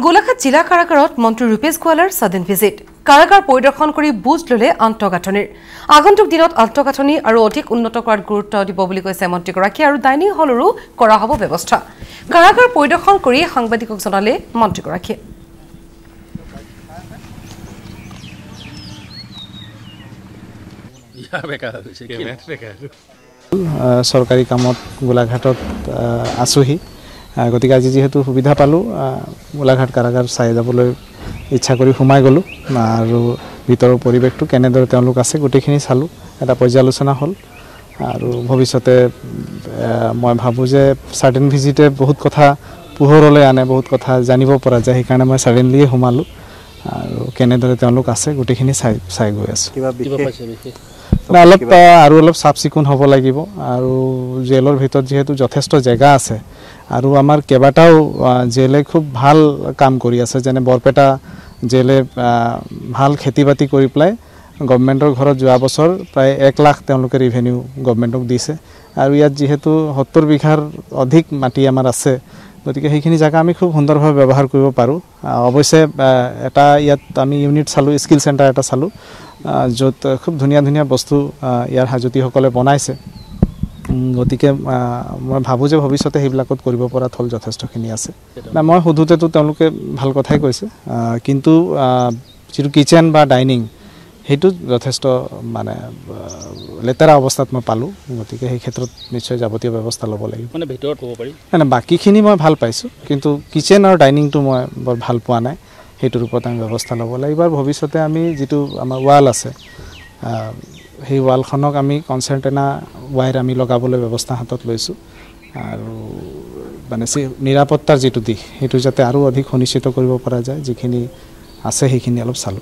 গোলাঘাট জিলা কাৰাগাৰত মন্ত্ৰী ৰূপেশ গোৱালাৰ সাডেন ভিজিট কাৰাগাৰ পৰিদৰ্শন কৰি বুজ ললে আন্তঃগাঁথনিৰ আগন্তুক দিনত আন্তঃগাঁথনি আৰু অধিক উন্নত কৰাত গুৰুত্ব দিব বুলি কৈছে মন্ত্ৰীগৰাকী আৰু ডাইনিং হলৰো কৰা হ'ব ব্যৱস্থা কাৰাগাৰ পৰিদৰ্শন কৰি সাংবাদিকক জনালে মন্ত্ৰীগৰাকী সৰকাৰি কামত গোলাঘাটত আসুহি গতিকে আজি যেহেতু সুবিধা পালো গোলাঘাট কাৰাগাৰ চাই যাবলৈ ইচ্ছা কৰি সোমাই গলো আৰু ভিতৰৰ পৰিৱেশটো কেনেদৰে তেওঁলোক আছে গোটেইখিনি চালো এটা পৰ্যালোচনা হ'ল আৰু ভৱিষ্যতে মই ভাবো যে সাডেন ভিজিটে বহুত কথা পোহৰলৈ আনে বহুত কথা জানিব পৰা যায় সেইকাৰণে মই সাডেনলি সোমালো আৰু কেনেদৰে তেওঁলোক আছে গোটেইখিনি চাই গৈ আছো অলপ চাফ চিকুণ হ'ব লাগিব আৰু জেলৰ ভিতৰত যেহেতু যথেষ্ট জেগা আছে আৰু আমাৰ কেইবাটাও জেলে খুব ভাল কাম কৰি আছে যেনে বৰপেটা জেলে ভাল খেতি বাতি কৰি পেলাই গভৰ্ণমেণ্টৰ ঘৰত যোৱা বছৰ প্ৰায় 1 লাখ তেওঁলোকে ৰেভিনিউ গভৰ্ণমেণ্টক দিছে আৰু ইয়াত যেহেতু 70 বিঘাৰ অধিক মাটি আমাৰ আছে গতিকে সেইখিনি জায়গা আমি খুব সুন্দৰভাৱে ব্যৱহাৰ কৰিব পাৰো অৱশ্যে এটা ইয়াত আমি ইউনিট চালো স্কিল চেণ্টাৰ এটা চালো য'ত খুব ধুনীয়া ধুনীয়া বস্তু ইয়াৰ হাজতিসকলে বনাইছে গতিকে মই ভাবো যে ভৱিষ্যতে সেইবিলাকত কৰিব পৰা থল যথেষ্টখিনি আছে না মই সুধুতেতো তেওঁলোকে ভাল কথাই কৈছে কিন্তু যিটো কিচেন বা ডাইনিং হেতু যথেষ্ট মানে লেতেৰা অৱস্থাত মই পালো গতিকে সেই ক্ষেত্ৰত নিশ্চয় যাৱতীয় ব্যৱস্থা ল'ব লাগিব মানে ভিতৰত ক'ব পাৰি মানে বাকিখিনি মই ভাল পাইছো কিন্তু কিচেন আৰু ডাইনিংটো মই বৰ ভাল পোৱা নাই হেতুৰ ওপৰত আমি ব্যৱস্থা ল'ব লাগিব আৰু ভৱিষ্যতে আমি যিটো আমাৰ ৱাল আছে সেই ৱালখনক আমি কনচাৰ্টেনা ৱায়াৰ আমি লগাবলৈ ব্যৱস্থা হাতত লৈছো আৰু মানে নিৰাপত্তাৰ যিটো দিশ সেইটো যাতে আৰু অধিক সুনিশ্চিত কৰিব পৰা যায় যিখিনি আছে সেইখিনি অলপ চালো